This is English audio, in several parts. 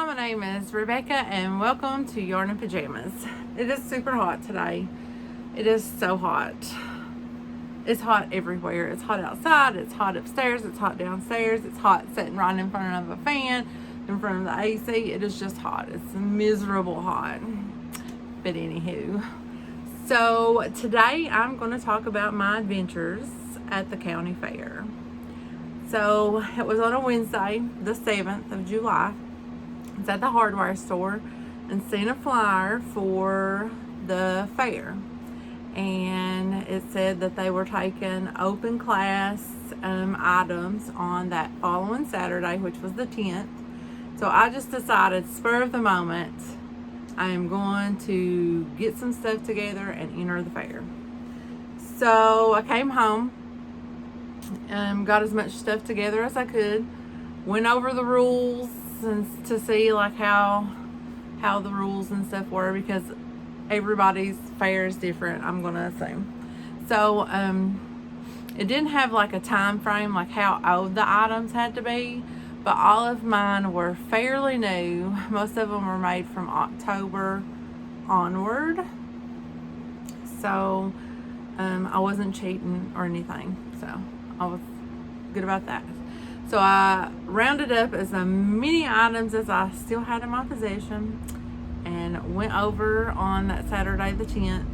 my name is Rebecca and welcome to Yarn and Pajamas. It is super hot today. It is so hot. It's hot everywhere. It's hot outside, it's hot upstairs, it's hot downstairs, it's hot sitting right in front of a fan, in front of the AC. It is just hot. It's miserable hot. But anywho, so today I'm going to talk about my adventures at the county fair. So it was on a Wednesday, the 7th of July. It's at the hardware store and seen a flyer for the fair. And it said that they were taking open class items on that following Saturday, which was the 10th. So I just decided, spur of the moment, I am going to get some stuff together and enter the fair. So I came home, got as much stuff together as I could, went over the rules and to see like how the rules and stuff were, because everybody's fair is different, I'm gonna assume. So it didn't have like a time frame like how old the items had to be, but all of mine were fairly new. Most of them were made from October onward, so I wasn't cheating or anything, so I was good about that. So I rounded up as many items as I still had in my possession and went over on that Saturday the 10th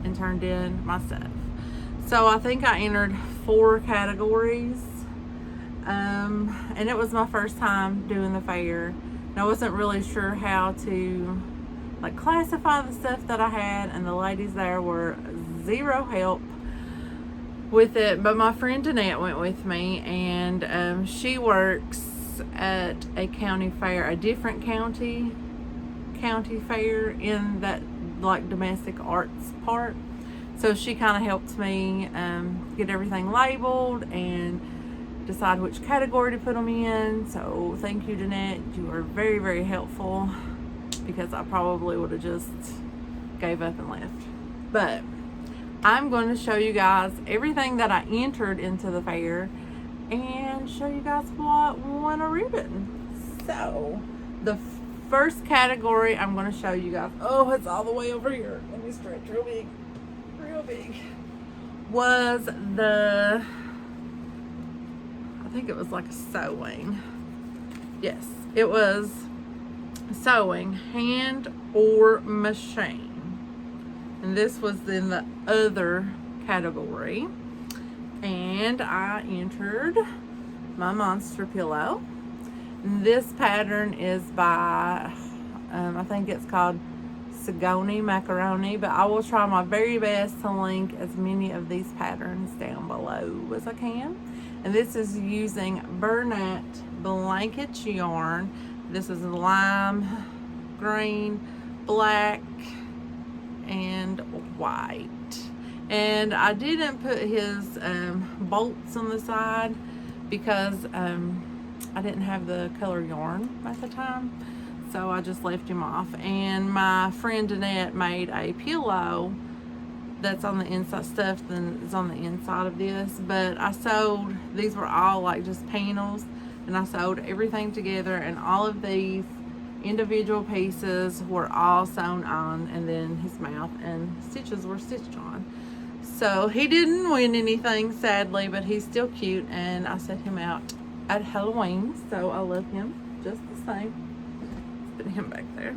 and turned in my stuff. So I think I entered 4 categories, and it was my first time doing the fair, and I wasn't really sure how to like classify the stuff that I had, and the ladies there were zero help with it. But my friend Danette went with me, and she works at a county fair, a different county fair in that like domestic arts part. So she kind of helped me get everything labeled and decide which category to put them in. So thank you, Danette. You were very, very helpful, because I probably would have just gave up and left. But I'm going to show you guys everything that I entered into the fair and show you guys what won a ribbon. So the first category I'm going to show you guys, oh, it's all the way over here, let me stretch real big, was the, I think it was like sewing. Yes, it was sewing, hand or machine. And this was in the other category. And I entered my monster pillow. And this pattern is by, I think it's called Sigoni Macaroni, but I will try my very best to link as many of these patterns down below as I can. And this is using Bernat Blankets yarn. This is lime green, black, and white. And I didn't put his bolts on the side because I didn't have the color yarn at the time, so I just left him off. And my friend Danette made a pillow that's on the inside, stuff that is on the inside of this, but I sewed, these were all like just panels, and I sewed everything together, and all of these individual pieces were all sewn on, and then his mouth and stitches were stitched on. So he didn't win anything, sadly, but he's still cute, and I set him out at Halloween, so I love him just the same. Let's put him back there.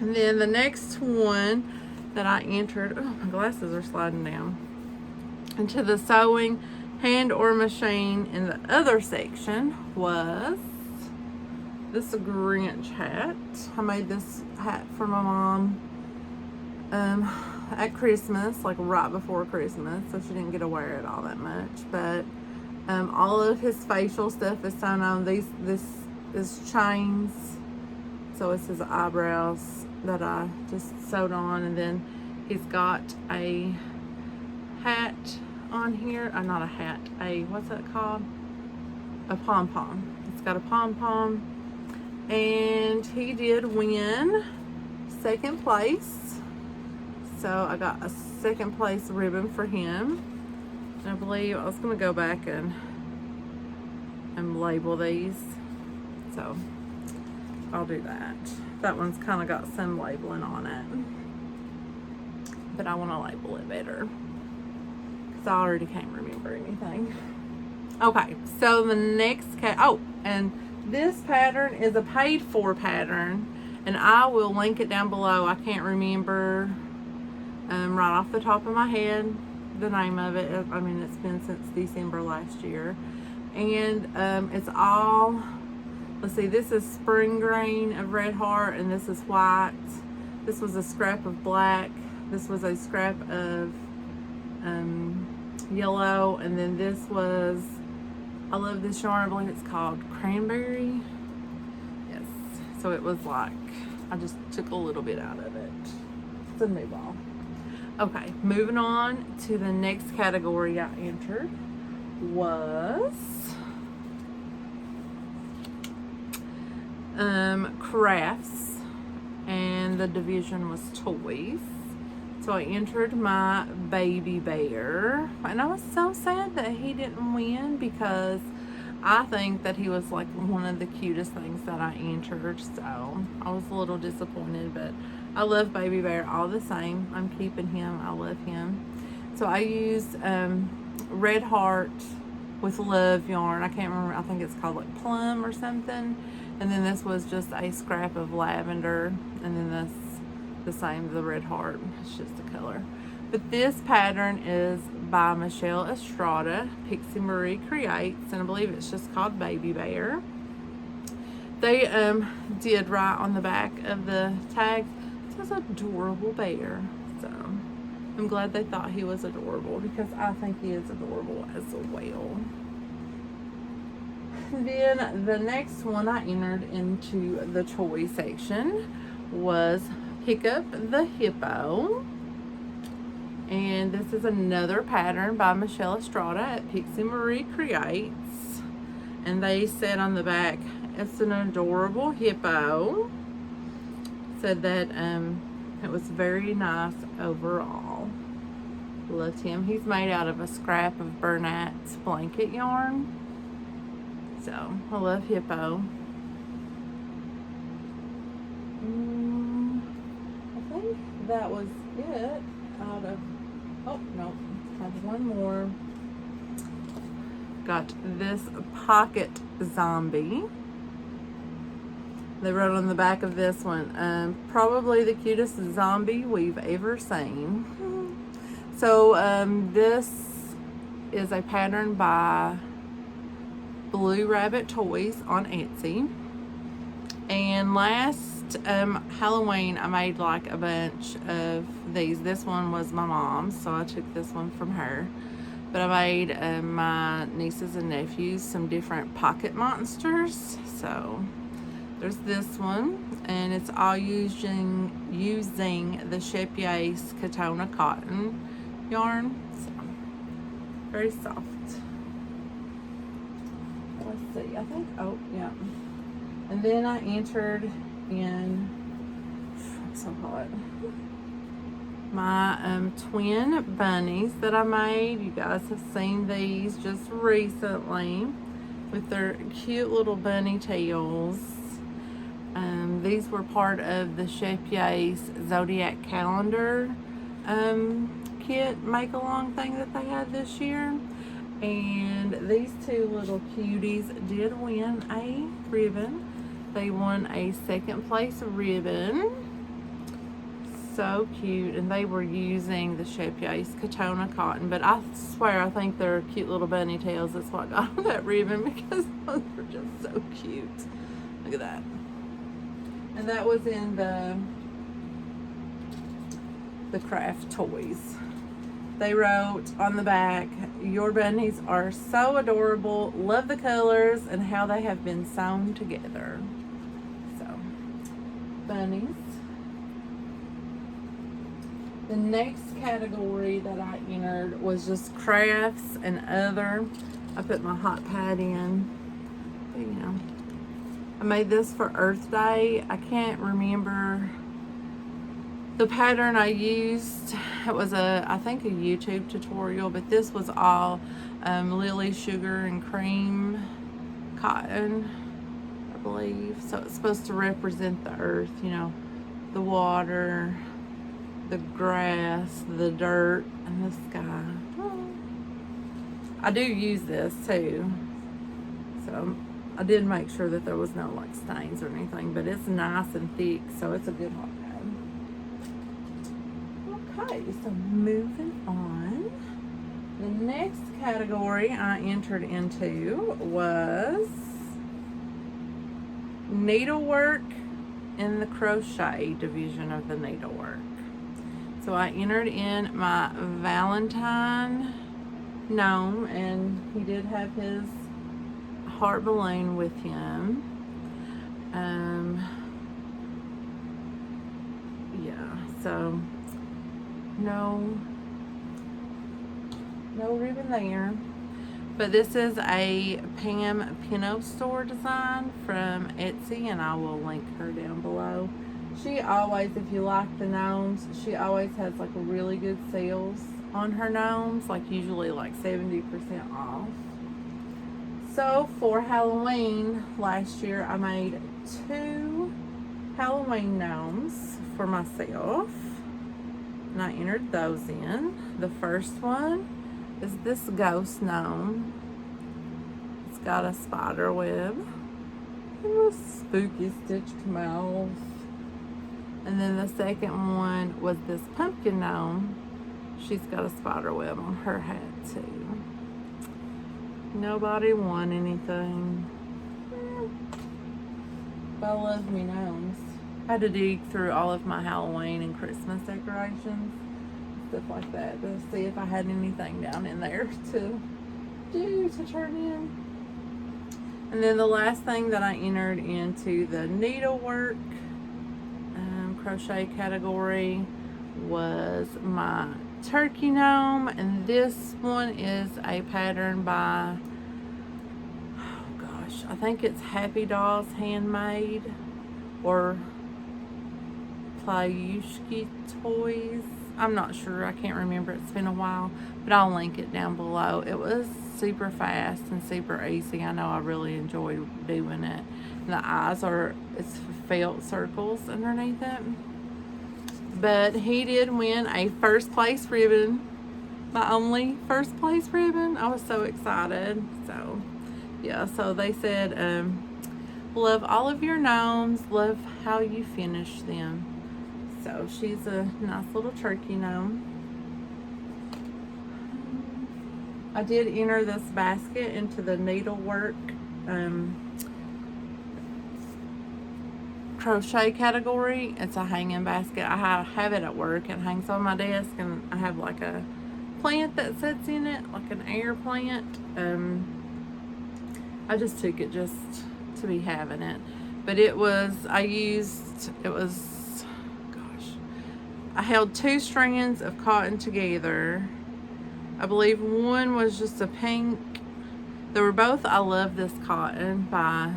And then the next one that I entered, oh, my glasses are sliding down, into the sewing, hand or machine in the other section was this Grinch hat. I made this hat for my mom at Christmas, like right before Christmas, so she didn't get to wear it all that much. But all of his facial stuff is sewn on. This is chains, so it's his eyebrows that I just sewed on, and then he's got a hat on here. Not a hat, what's that called? A pom-pom. It's got a pom-pom. And he did win second place, so I got a second place ribbon for him. And I believe I was going to go back and label these. So I'll do that. That one's kind of got some labeling on it, but I want to label it better because I already can't remember anything. Okay, so the next and this pattern is a paid for pattern, and I will link it down below. I can't remember right off the top of my head the name of it. I mean, it's been since December last year, and it's all, let's see, this is spring green of red heart, and this is white. This was a scrap of black. This was a scrap of yellow, and then this was, I love this yarn, I believe it's called cranberry. Yes, so it was like, I just took a little bit out of it. It's a new ball. Okay, moving on to the next category I entered was crafts, and the division was toys. So I entered my baby bear, and I was so sad that he didn't win because I think that he was like one of the cutest things that I entered. So I was a little disappointed, but I love baby bear all the same. I'm keeping him. I love him. So I used red heart with love yarn. I can't remember. I think it's called like plum or something. And then this was just a scrap of lavender, and then this the same, the red heart. It's just a color. But this pattern is by Michelle Estrada, Pixie Marie Creates, and I believe it's just called Baby Bear. They did write on the back of the tag, it says adorable bear. So I'm glad they thought he was adorable because I think he is adorable as well. Then the next one I entered into the toy section was Hiccup the Hippo. And this is another pattern by Michelle Estrada at Pixie Marie Creates. And they said on the back, it's an adorable hippo. Said that it was very nice overall. Loved him. He's made out of a scrap of Bernat's blanket yarn. So, I love hippo. I think that was it out of, oh no, have one more. Got this pocket zombie. They wrote on the back of this one, probably the cutest zombie we've ever seen. So this is a pattern by Blue Rabbit Toys on Etsy. And last Halloween I made like a bunch of these. This one was my mom's, so I took this one from her. But I made my nieces and nephews some different pocket monsters. So there's this one, and it's all using the Shepyace Katona cotton yarn. So very soft. Let's see, I think, oh yeah. And then I entered in, what's so hot, my twin bunnies that I made. You guys have seen these just recently with their cute little bunny tails. These were part of the Shepyace Zodiac Calendar kit make-along thing that they had this year. And these two little cuties did win a ribbon. They won a second place ribbon. So cute. And they were using the Shepyace Katona cotton. But I swear, I think they're cute little bunny tails. That's what got them that ribbon, because those were just so cute. Look at that. And that was in the craft toys. They wrote on the back, your bunnies are so adorable, love the colors and how they have been sewn together. So, bunnies. The next category that I entered was just crafts and other. I put my hot pad in, but, you know. I made this for Earth Day. I can't remember the pattern I used. It was I think a YouTube tutorial, but this was all lily sugar and cream cotton. believe. So it's supposed to represent the earth, you know, the water, the grass, the dirt, and the sky. Oh. I do use this too. So I did make sure that there was no like stains or anything, but it's nice and thick, so it's a good hot pad. Okay, so moving on. The next category I entered into was needlework in the crochet division of the needlework. So I entered in my Valentine gnome, and he did have his heart balloon with him. Yeah, so no ribbon there. But this is a Pam Pinot Store design from Etsy, and I will link her down below. She always, if you like the gnomes, she always has like really good sales on her gnomes, like usually like 70% off. So for Halloween last year, I made 2 Halloween gnomes for myself, and I entered those in. The first one is this ghost gnome. It's got a spider web and a spooky stitched mouth. And then the second one was this pumpkin gnome. She's got a spider web on her hat too. Nobody won anything. But I love me gnomes. I had to dig through all of my Halloween and Christmas decorations, stuff like that, to see if I had anything down in there to turn in. And then the last thing that I entered into the needlework crochet category was my turkey gnome, and this one is a pattern by, oh gosh, I think it's Happy Dolls Handmade or Playushki Toys. I'm not sure, I can't remember, it's been a while, but I'll link it down below. It was super fast and super easy. I know I really enjoyed doing it. And the eyes are, it's felt circles underneath it. But he did win a first place ribbon, my only first place ribbon. I was so excited. So yeah, so they said, love all of your gnomes, love how you finish them. So she's a nice little turkey gnome. I did enter this basket into the needlework crochet category. It's a hanging basket. I have it at work. It hangs on my desk, and I have like a plant that sits in it, like an air plant. I just took it just to be having it. But it was, I held 2 strands of cotton together. I believe one was just a pink. They were both I Love This Cotton by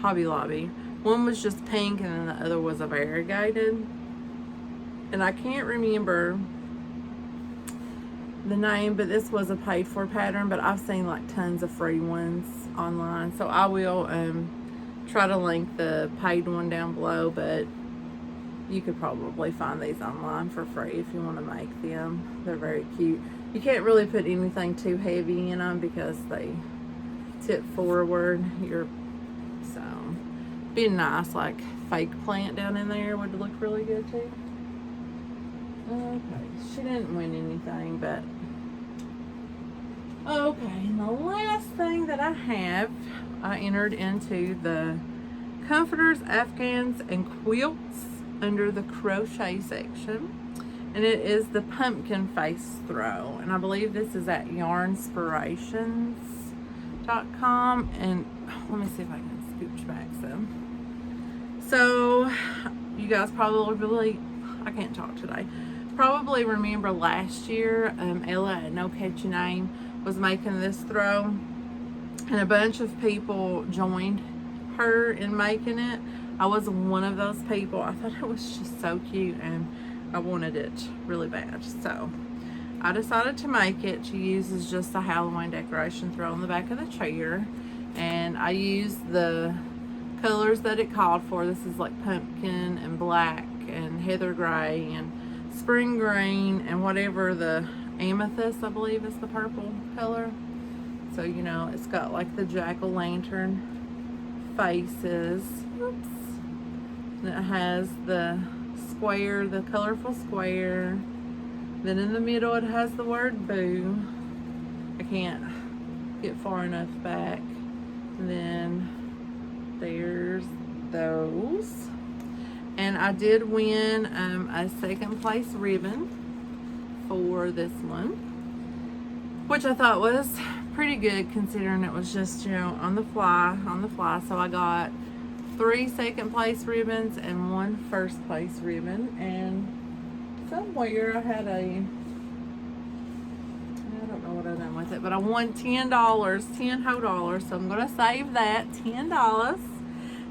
Hobby Lobby. One was just pink, and then the other was a variegated. And I can't remember the name, but this was a paid for pattern, but I've seen like tons of free ones online. So I will try to link the paid one down below, but you could probably find these online for free if you want to make them. They're very cute. You can't really put anything too heavy in them because they tip forward. So be nice, like fake plant down in there would look really good too. Okay, she didn't win anything, but okay. And the last thing that I have, I entered into the comforters, afghans, and quilts under the crochet section, and it is the pumpkin face throw, and I believe this is at yarnspirations.com. and let me see if I can scooch back some. So you guys probably, I can't talk today, probably remember last year Ella at No Catchy Name was making this throw, and a bunch of people joined her in making it. I was one of those people. I thought it was just so cute, and I wanted it really bad. So I decided to make it to use as just a Halloween decoration throw on the back of the chair. And I used the colors that it called for. This is like pumpkin and black and heather gray and spring green and whatever the amethyst, I believe, is the purple color. So, you know, it's got like the jack-o'-lantern faces. Oops. And it has the square, the colorful square. Then in the middle it has the word boo. I can't get far enough back. And then there's those. And I did win a second place ribbon for this one, which I thought was pretty good considering it was just, you know, on the fly. So I got 3 second place ribbons and 1 first place ribbon. And somewhere I had I don't know what I done with it, but I won $10, 10 whole dollars. So I'm gonna save that $10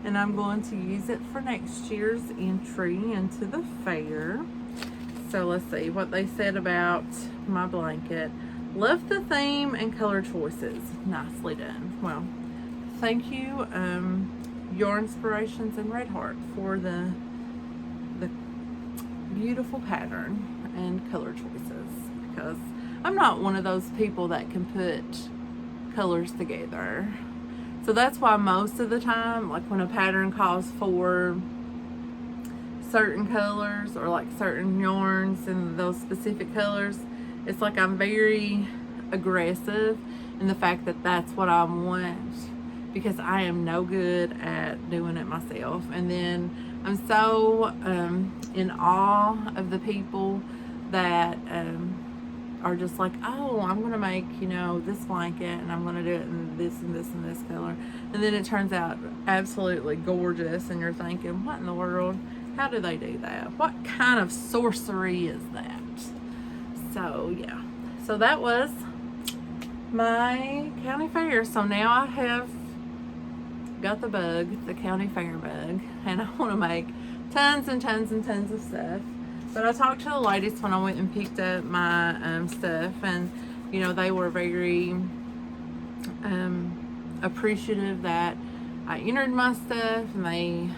and I'm going to use it for next year's entry into the fair. So let's see what they said about my blanket. Love the theme and color choices. Nicely done. Well, thank you, Your Inspirations and Red Heart, for the beautiful pattern and color choices, because I'm not one of those people that can put colors together. So that's why most of the time, like when a pattern calls for certain colors or like certain yarns and those specific colors, it's like I'm very aggressive in the fact that that's what I want, because I am no good at doing it myself. And then I'm so in awe of the people that are just like, oh, I'm gonna make, you know, this blanket and I'm gonna do it in this and this and this color, and then it turns out absolutely gorgeous and you're thinking, what in the world? How do they do that? What kind of sorcery is that? So yeah, so that was my county fair. So now I have got the bug, the county fair bug, and I want to make tons and tons and tons of stuff. But I talked to the ladies when I went and picked up my stuff, and you know, they were very appreciative that I entered my stuff, and they,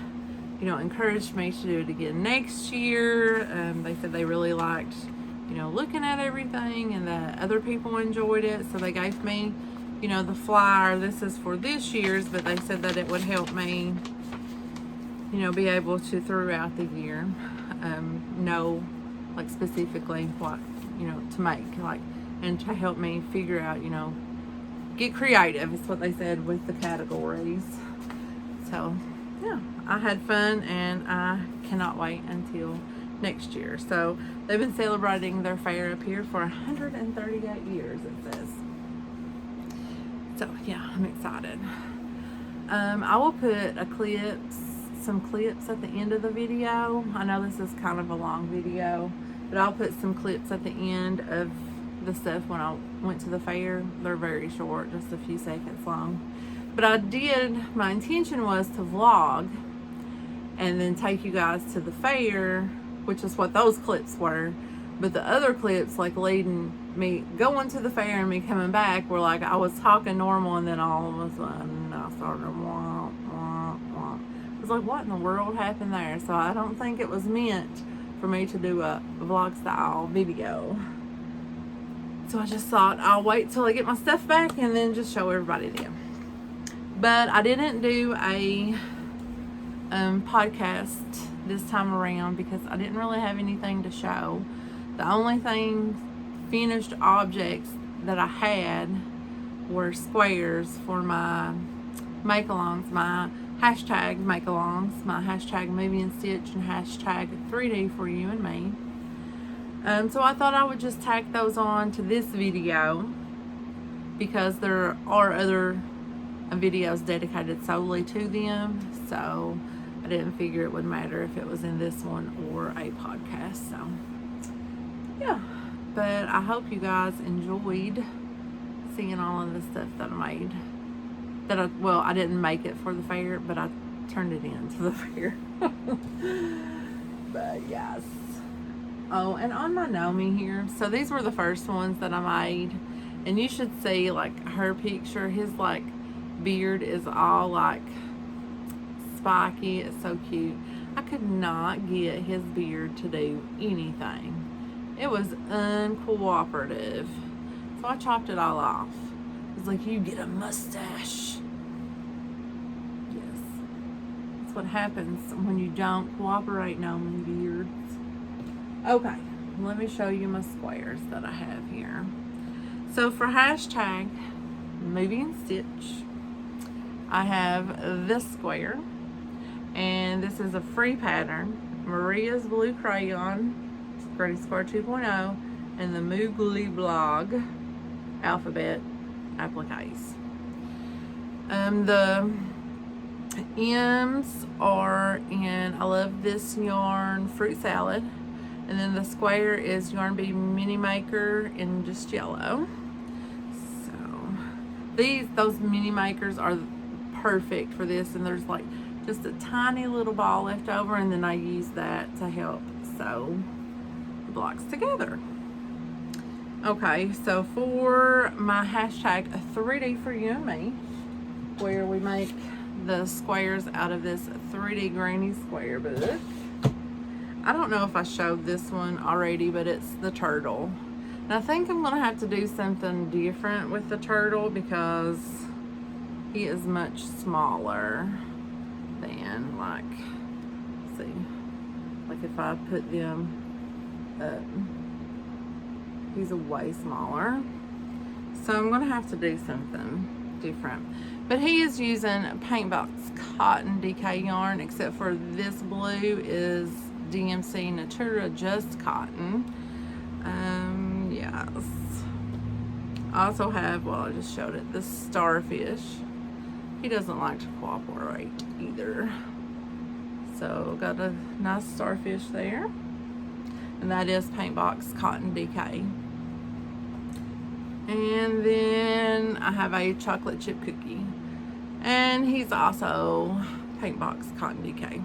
you know, encouraged me to do it again next year. They said they really liked, you know, looking at everything and that other people enjoyed it. So they gave me, you know, the flyer. This is for this year's, but they said that it would help me, you know, be able to throughout the year know like specifically what, you know, to make, like, and to help me figure out, you know, get creative is what they said with the categories. So yeah, I had fun and I cannot wait until next year. So they've been celebrating their fair up here for 138 years, it says. So yeah, I'm excited. I will put some clips at the end of the video. I know this is kind of a long video, but I'll put some clips at the end of the stuff when I went to the fair. They're very short, just a few seconds long. But my intention was to vlog and then take you guys to the fair, which is what those clips were. But the other clips, like leading me going to the fair and me coming back, were like I was talking normal, and then all of a sudden I started wah, wah, wah. I was like, what in the world happened there? So I don't think it was meant for me to do a vlog style video. So I just thought I'll wait till I get my stuff back and then just show everybody them. But I didn't do a podcast this time around because I didn't really have anything to show. The only finished objects that I had were squares for my make-alongs, my hashtag make-alongs, my hashtag movie and stitch, and hashtag 3D for you and me. So I thought I would just tack those on to this video because there are other videos dedicated solely to them. So I didn't figure it would matter if it was in this one or a podcast. So yeah, but I hope you guys enjoyed seeing all of the stuff that I made. Well, I didn't make it for the fair, but I turned it in to the fair. But yes, Oh, and on my Nomi here, so these were the first ones that I made, and you should see like her picture. His like beard is all like spiky. It's so cute. I could not get his beard to do anything. It was uncooperative. So I chopped it all off. It's like, you get a mustache. Yes. That's what happens when you don't cooperate, Nomi beards. Okay, let me show you my squares that I have here. So for hashtag Movie and Stitch, I have this square, and this is a free pattern, Maria's Blue Crayon, Granny Square 2.0, and the Moogly Blog alphabet appliques. The M's are in, I love this yarn, Fruit Salad. And then the square is Yarn Bee Mini Maker in just yellow. So those mini makers are perfect for this, and there's like just a tiny little ball left over, and then I use that to help sew the blocks together. Okay, so for my hashtag 3D for you and me, where we make the squares out of this 3D Granny Square book. I don't know if I showed this one already, but it's the turtle. And I think I'm going to have to do something different with the turtle because he is much smaller than, like, let's see, like if I put them up, he's way smaller. So I'm going to have to do something different. But he is using Paintbox Cotton DK yarn, except for this blue is DMC Natura Just Cotton. Yes. I also have, well, I just showed it, the Starfish. He doesn't like to cooperate either. So got a nice starfish there. And that is Paintbox Cotton DK. And then I have a chocolate chip cookie. And he's also Paintbox Cotton DK.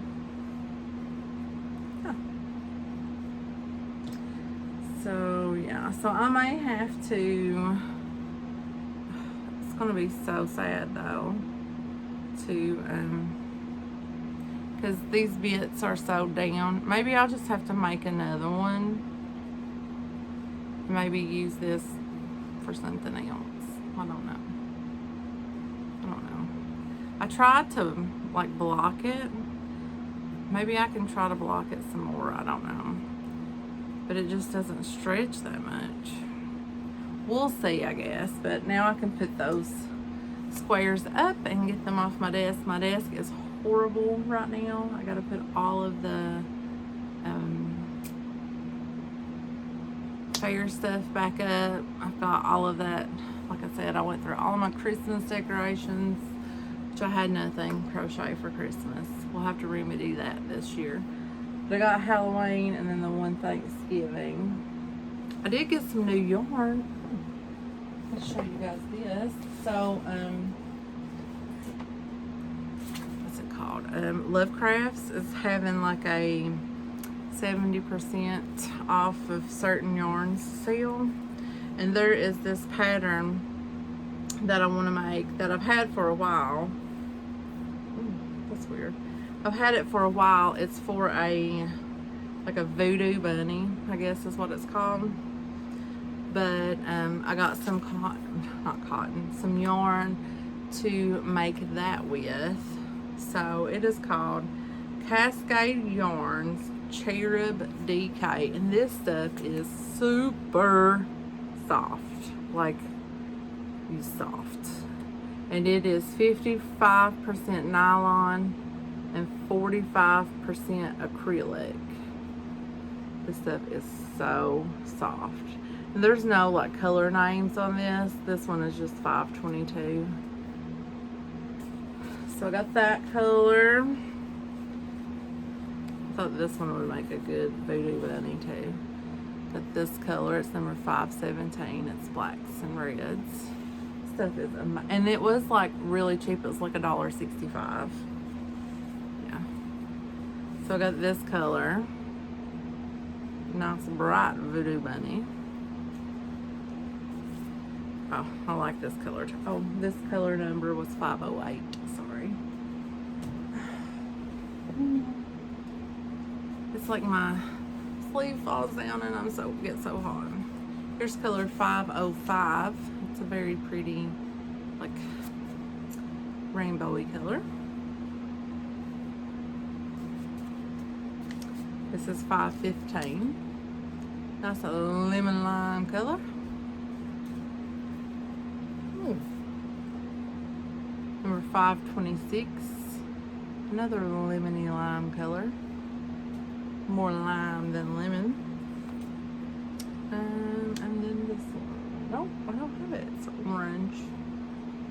So yeah, so I may have to, it's gonna be so sad though, to, because these bits are so down. Maybe I'll just have to make another one. Maybe use this for something else. I don't know. I tried to like block it. Maybe I can try to block it some more, I don't know. But it just doesn't stretch that much. We'll see, I guess. But now I can put those squares up and get them off my desk. My desk is horrible right now. I gotta put all of the fair stuff back up. I've got all of that. Like I said, I went through all of my Christmas decorations, which I had nothing crochet for Christmas. We'll have to remedy that this year. But I got Halloween and then the one Thanksgiving. I did get some new yarn. Let's show you guys this. So, what's it called? Love Crafts is having like a 70% off of certain yarns sale. And there is this pattern that I want to make that I've had for a while. Ooh, that's weird. I've had it for a while. It's for a, like a voodoo bunny, I guess is what it's called. But I got some some yarn to make that with. So it is called Cascade Yarns Cherub DK. And this stuff is super soft. Like, soft. And it is 55% nylon and 45% acrylic. This stuff is so soft. And there's no like color names on this. This one is just 522. So I got that color. I thought this one would make a good voodoo bunny too. Got this color, it's number 517. It's blacks and reds. Stuff is amazing. And it was like really cheap. It was like $1.65. So I got this color. nice bright voodoo bunny. Oh, I like this color. Oh, this color number was 508. Sorry. It's like my sleeve falls down and I'm get so hot. Here's color 505. It's a very pretty, like, rainbowy color. This is 515. That's a lemon lime color. Number 526. Another lemony lime color. More lime than lemon. And then this one. Nope, I don't have it. It's orange.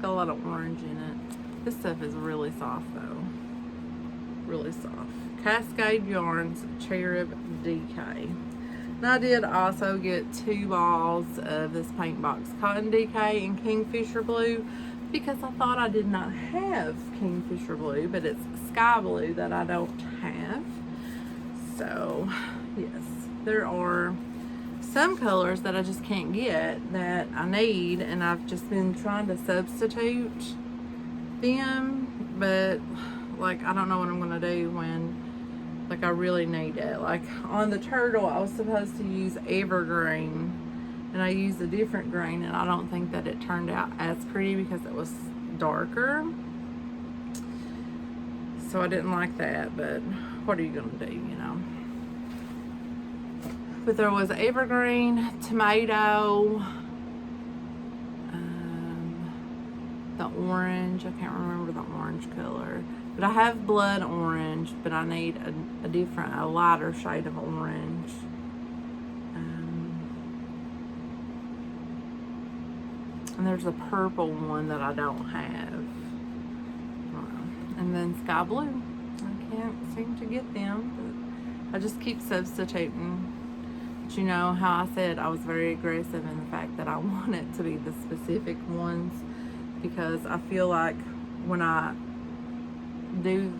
Got a lot of orange in it. This stuff is really soft though. Really soft. Cascade Yarns Cherub DK. And I did also get 2 balls of this Paint Box Cotton DK in Kingfisher Blue because I thought I did not have Kingfisher Blue, but it's Sky Blue that I don't have. So, yes, there are some colors that I just can't get that I need, and I've just been trying to substitute them, but like I don't know what I'm gonna do when like I really need it. Like on the turtle I was supposed to use evergreen and I used a different green, and I don't think that it turned out as pretty because it was darker, so I didn't like that. But what are you gonna do, you know? But there was evergreen, tomato, the orange. I can't remember the orange color, but I have blood orange, but I need a lighter shade of orange. And there's a purple one that I don't have. And then sky blue. I can't seem to get them, but I just keep substituting. But you know how I said I was very aggressive in the fact that I want it to be the specific ones, because I feel like when I do,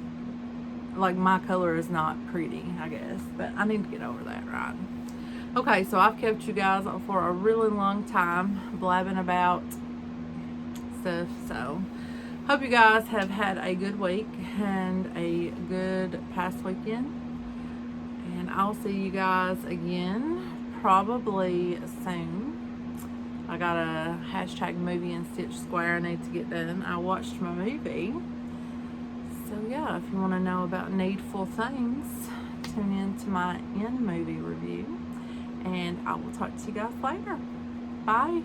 like, my color is not pretty, I guess, but I need to get over that, right? Okay, so I've kept you guys for a really long time blabbing about stuff, so hope you guys have had a good week and a good past weekend, and I'll see you guys again probably soon. I got a hashtag movie and Stitch Square I need to get done. I watched my movie. So yeah, if you want to know about needful things, tune in to my movie review. And I will talk to you guys later. Bye.